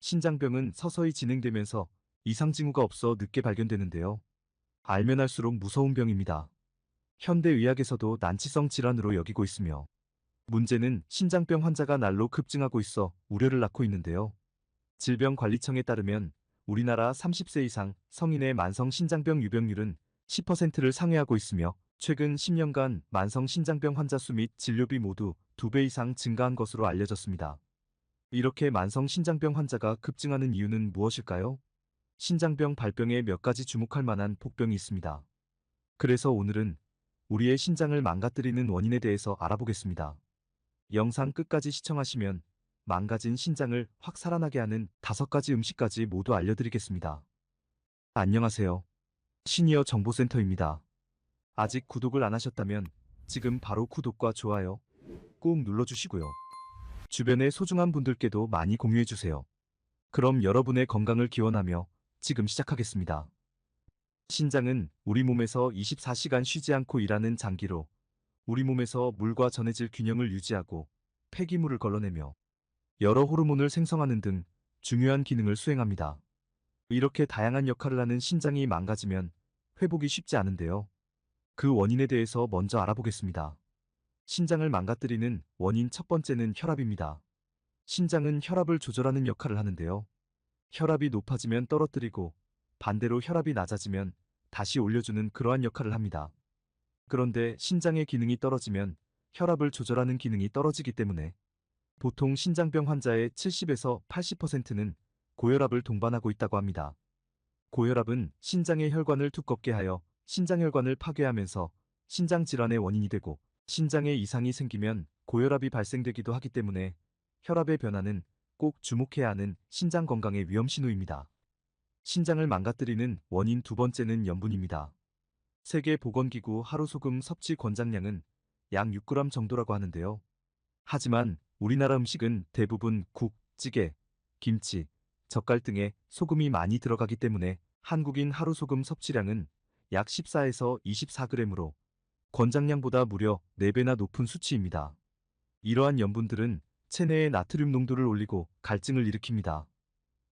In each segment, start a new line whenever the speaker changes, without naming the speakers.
신장병은 서서히 진행되면서 이상 징후가 없어 늦게 발견되는데요. 알면 알수록 무서운 병입니다. 현대의학에서도 난치성 질환으로 여기고 있으며 문제는 신장병 환자가 날로 급증하고 있어 우려를 낳고 있는데요. 질병관리청에 따르면 우리나라 30세 이상 성인의 만성 신장병 유병률은 10%를 상회하고 있으며 최근 10년간 만성 신장병 환자 수 및 진료비 모두 2배 이상 증가한 것으로 알려졌습니다. 이렇게 만성 신장병 환자가 급증하는 이유는 무엇일까요? 신장병 발병에 몇 가지 주목할 만한 복병이 있습니다. 그래서 오늘은 우리의 신장을 망가뜨리는 원인에 대해서 알아보겠습니다. 영상 끝까지 시청하시면 망가진 신장을 확 살아나게 하는 5가지 음식까지 모두 알려드리겠습니다. 안녕하세요. 시니어 정보센터입니다. 아직 구독을 안 하셨다면 지금 바로 구독과 좋아요 꾹 눌러주시고요. 주변의 소중한 분들께도 많이 공유해주세요. 그럼 여러분의 건강을 기원하며 지금 시작하겠습니다. 신장은 우리 몸에서 24시간 쉬지 않고 일하는 장기로 우리 몸에서 물과 전해질 균형을 유지하고 폐기물을 걸러내며 여러 호르몬을 생성하는 등 중요한 기능을 수행합니다. 이렇게 다양한 역할을 하는 신장이 망가지면 회복이 쉽지 않은데요. 그 원인에 대해서 먼저 알아보겠습니다. 신장을 망가뜨리는 원인 첫 번째는 혈압입니다. 신장은 혈압을 조절하는 역할을 하는데요. 혈압이 높아지면 떨어뜨리고 반대로 혈압이 낮아지면 다시 올려주는 그러한 역할을 합니다. 그런데 신장의 기능이 떨어지면 혈압을 조절하는 기능이 떨어지기 때문에 보통 신장병 환자의 70에서 80%는 고혈압을 동반하고 있다고 합니다. 고혈압은 신장의 혈관을 두껍게 하여 신장혈관을 파괴하면서 신장 질환의 원인이 되고 신장에 이상이 생기면 고혈압이 발생되기도 하기 때문에 혈압의 변화는 꼭 주목해야 하는 신장 건강의 위험 신호입니다. 신장을 망가뜨리는 원인 두 번째는 염분입니다. 세계보건기구 하루소금 섭취 권장량은 약 6g 정도라고 하는데요. 하지만 우리나라 음식은 대부분 국, 찌개, 김치, 젓갈 등에 소금이 많이 들어가기 때문에 한국인 하루소금 섭취량은 약 14에서 24g으로 권장량보다 무려 4배나 높은 수치입니다. 이러한 염분들은 체내의 나트륨 농도를 올리고 갈증을 일으킵니다.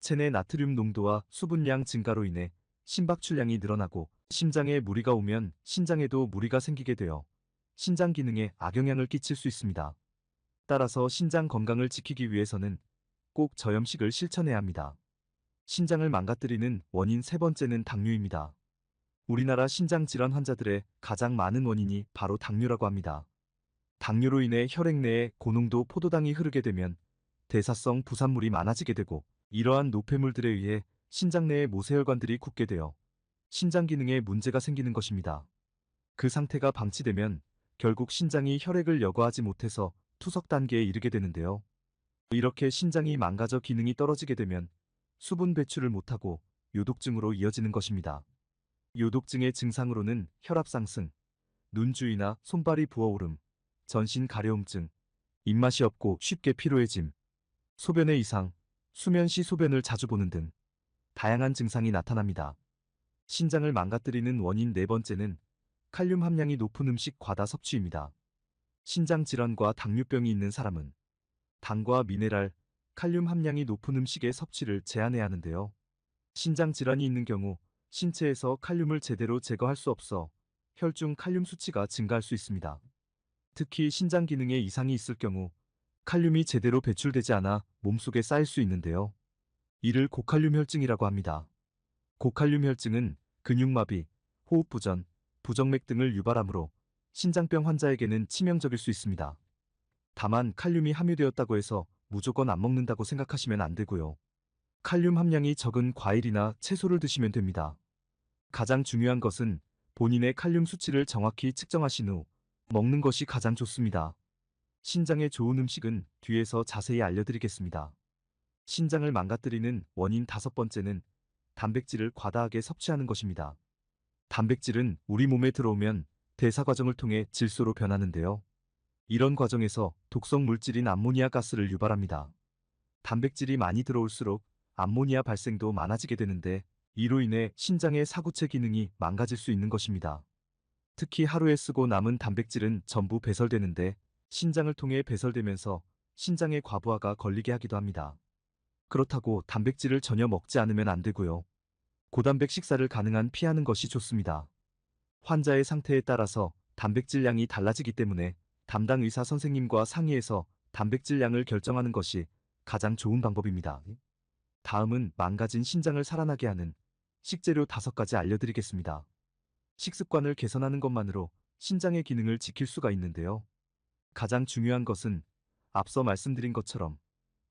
체내 나트륨 농도와 수분량 증가로 인해 심박출량이 늘어나고 심장에 무리가 오면 신장에도 무리가 생기게 되어 신장 기능에 악영향을 끼칠 수 있습니다. 따라서 신장 건강을 지키기 위해서는 꼭 저염식을 실천해야 합니다. 신장을 망가뜨리는 원인 세 번째는 당뇨입니다. 우리나라 신장 질환 환자들의 가장 많은 원인이 바로 당뇨라고 합니다. 당뇨로 인해 혈액 내에 고농도 포도당이 흐르게 되면 대사성 부산물이 많아지게 되고 이러한 노폐물들에 의해 신장 내의 모세혈관들이 굳게 되어 신장 기능에 문제가 생기는 것입니다. 그 상태가 방치되면 결국 신장이 혈액을 여과하지 못해서 투석 단계에 이르게 되는데요. 이렇게 신장이 망가져 기능이 떨어지게 되면 수분 배출을 못하고 요독증으로 이어지는 것입니다. 요독증의 증상으로는 혈압 상승, 눈주위나 손발이 부어오름, 전신 가려움증, 입맛이 없고 쉽게 피로해짐, 소변의 이상, 수면 시 소변을 자주 보는 등 다양한 증상이 나타납니다. 신장을 망가뜨리는 원인 네 번째는 칼륨 함량이 높은 음식 과다 섭취입니다. 신장 질환과 당뇨병이 있는 사람은 당과 미네랄, 칼륨 함량이 높은 음식의 섭취를 제한해야 하는데요. 신장 질환이 있는 경우 신체에서 칼륨을 제대로 제거할 수 없어 혈중 칼륨 수치가 증가할 수 있습니다. 특히 신장 기능에 이상이 있을 경우 칼륨이 제대로 배출되지 않아 몸속에 쌓일 수 있는데요. 이를 고칼륨 혈증이라고 합니다. 고칼륨 혈증은 근육마비, 호흡부전, 부정맥 등을 유발하므로 신장병 환자에게는 치명적일 수 있습니다. 다만 칼륨이 함유되었다고 해서 무조건 안 먹는다고 생각하시면 안 되고요. 칼륨 함량이 적은 과일이나 채소를 드시면 됩니다. 가장 중요한 것은 본인의 칼륨 수치를 정확히 측정하신 후 먹는 것이 가장 좋습니다. 신장에 좋은 음식은 뒤에서 자세히 알려드리겠습니다. 신장을 망가뜨리는 원인 다섯 번째는 단백질을 과다하게 섭취하는 것입니다. 단백질은 우리 몸에 들어오면 대사 과정을 통해 질소로 변하는데요. 이런 과정에서 독성 물질인 암모니아 가스를 유발합니다. 단백질이 많이 들어올수록 암모니아 발생도 많아지게 되는데 이로 인해 신장의 사구체 기능이 망가질 수 있는 것입니다. 특히 하루에 쓰고 남은 단백질은 전부 배설되는데 신장을 통해 배설되면서 신장의 과부하가 걸리게 하기도 합니다. 그렇다고 단백질을 전혀 먹지 않으면 안 되고요. 고단백 식사를 가능한 피하는 것이 좋습니다. 환자의 상태에 따라서 단백질 양이 달라지기 때문에 담당 의사 선생님과 상의해서 단백질 양을 결정하는 것이 가장 좋은 방법입니다. 다음은 망가진 신장을 살아나게 하는 식재료 5가지 알려드리겠습니다. 식습관을 개선하는 것만으로 신장의 기능을 지킬 수가 있는데요. 가장 중요한 것은 앞서 말씀드린 것처럼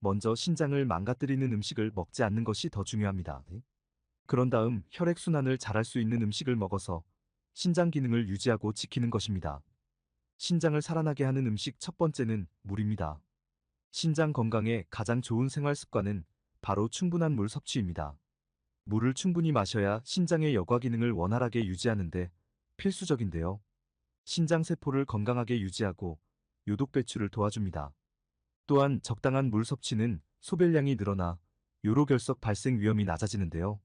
먼저 신장을 망가뜨리는 음식을 먹지 않는 것이 더 중요합니다. 그런 다음 혈액순환을 잘할 수 있는 음식을 먹어서 신장 기능을 유지하고 지키는 것입니다. 신장을 살아나게 하는 음식 첫 번째는 물입니다. 신장 건강에 가장 좋은 생활 습관은 바로 충분한 물 섭취입니다. 물을 충분히 마셔야 신장의 여과 기능을 원활하게 유지하는데 필수적인데요. 신장 세포를 건강하게 유지하고 요독 배출을 도와줍니다. 또한 적당한 물 섭취는 소변량이 늘어나 요로결석 발생 위험이 낮아지는데요.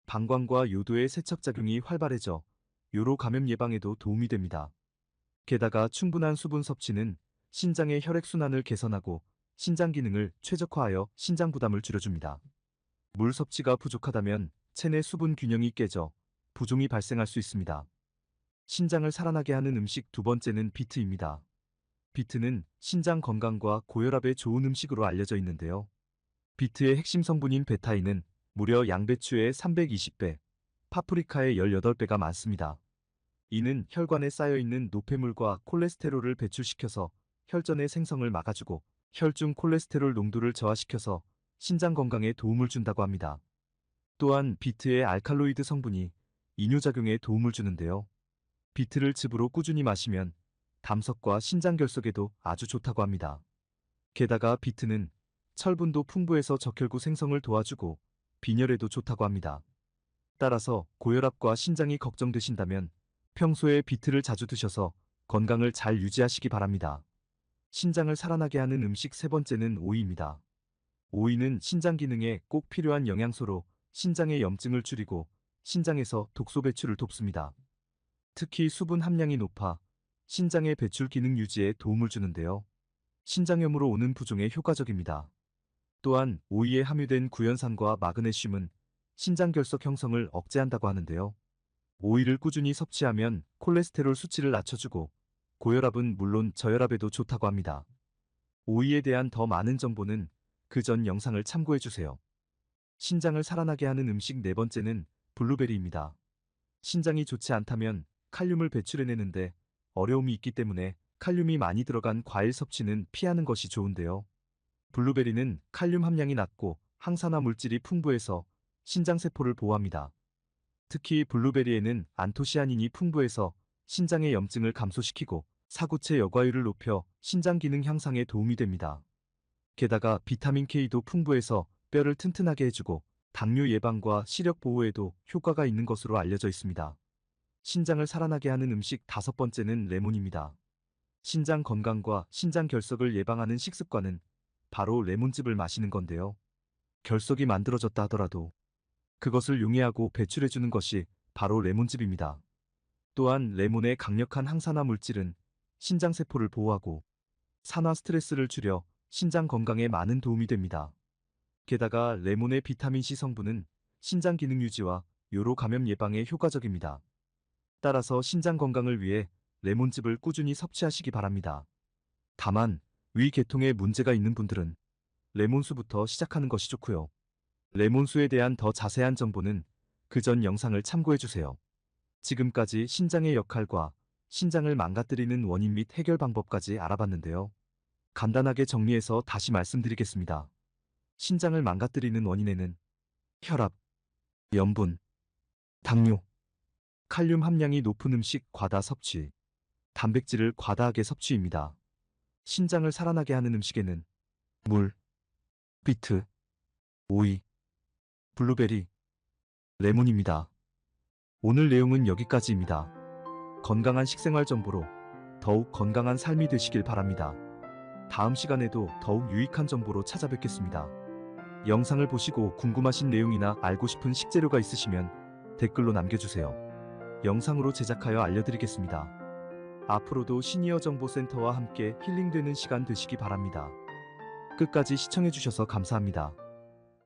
방광과 요도의 세척작용이 활발해져 요로 감염 예방에도 도움이 됩니다. 게다가 충분한 수분 섭취는 신장의 혈액순환을 개선하고 신장 기능을 최적화하여 신장 부담을 줄여줍니다. 물 섭취가 부족하다면 체내 수분 균형이 깨져 부종이 발생할 수 있습니다. 신장을 살아나게 하는 음식 두 번째는 비트입니다. 비트는 신장 건강과 고혈압에 좋은 음식으로 알려져 있는데요. 비트의 핵심 성분인 베타인은 무려 양배추의 320배, 파프리카의 18배가 많습니다. 이는 혈관에 쌓여있는 노폐물과 콜레스테롤을 배출시켜서 혈전의 생성을 막아주고 혈중 콜레스테롤 농도를 저하시켜서 신장 건강에 도움을 준다고 합니다. 또한 비트의 알칼로이드 성분이 이뇨작용에 도움을 주는데요. 비트를 즙으로 꾸준히 마시면 담석과 신장 결석에도 아주 좋다고 합니다. 게다가 비트는 철분도 풍부해서 적혈구 생성을 도와주고 빈혈에도 좋다고 합니다. 따라서 고혈압과 신장이 걱정되신다면 평소에 비트를 자주 드셔서 건강을 잘 유지하시기 바랍니다. 신장을 살아나게 하는 음식 세 번째는 오이입니다. 오이는 신장 기능에 꼭 필요한 영양소로 신장의 염증을 줄이고 신장에서 독소 배출을 돕습니다. 특히 수분 함량이 높아 신장의 배출 기능 유지에 도움을 주는데요. 신장염으로 오는 부종에 효과적입니다. 또한 오이에 함유된 구연산과 마그네슘은 신장 결석 형성을 억제한다고 하는데요. 오이를 꾸준히 섭취하면 콜레스테롤 수치를 낮춰주고 고혈압은 물론 저혈압에도 좋다고 합니다. 오이에 대한 더 많은 정보는 그 전 영상을 참고해주세요. 신장을 살아나게 하는 음식 네 번째는 블루베리입니다. 신장이 좋지 않다면 칼륨을 배출해내는데 어려움이 있기 때문에 칼륨이 많이 들어간 과일 섭취는 피하는 것이 좋은데요. 블루베리는 칼륨 함량이 낮고 항산화 물질이 풍부해서 신장세포를 보호합니다. 특히 블루베리에는 안토시아닌이 풍부해서 신장의 염증을 감소시키고 사구체 여과율을 높여 신장 기능 향상에 도움이 됩니다. 게다가 비타민 K도 풍부해서 뼈를 튼튼하게 해주고 당뇨 예방과 시력 보호에도 효과가 있는 것으로 알려져 있습니다. 신장을 살아나게 하는 음식 5번째는 레몬입니다. 신장 건강과 신장 결석을 예방하는 식습관은 바로 레몬즙을 마시는 건데요. 결석이 만들어졌다 하더라도 그것을 용해하고 배출해주는 것이 바로 레몬즙입니다. 또한 레몬의 강력한 항산화 물질은 신장세포를 보호하고 산화 스트레스를 줄여 신장 건강에 많은 도움이 됩니다. 게다가 레몬의 비타민C 성분은 신장 기능 유지와 요로 감염 예방에 효과적입니다. 따라서 신장 건강을 위해 레몬즙을 꾸준히 섭취하시기 바랍니다. 다만 위 계통에 문제가 있는 분들은 레몬수부터 시작하는 것이 좋고요. 레몬수에 대한 더 자세한 정보는 그 전 영상을 참고해주세요. 지금까지 신장의 역할과 신장을 망가뜨리는 원인 및 해결 방법까지 알아봤는데요. 간단하게 정리해서 다시 말씀드리겠습니다. 신장을 망가뜨리는 원인에는 혈압, 염분, 당뇨, 칼륨 함량이 높은 음식 과다 섭취, 단백질을 과다하게 섭취입니다. 신장을 살아나게 하는 음식에는 물, 비트, 오이, 블루베리, 레몬입니다. 오늘 내용은 여기까지입니다. 건강한 식생활 정보로 더욱 건강한 삶이 되시길 바랍니다. 다음 시간에도 더욱 유익한 정보로 찾아뵙겠습니다. 영상을 보시고 궁금하신 내용이나 알고 싶은 식재료가 있으시면 댓글로 남겨주세요. 영상으로 제작하여 알려드리겠습니다. 앞으로도 시니어 정보센터와 함께 힐링되는 시간 되시기 바랍니다. 끝까지 시청해주셔서 감사합니다.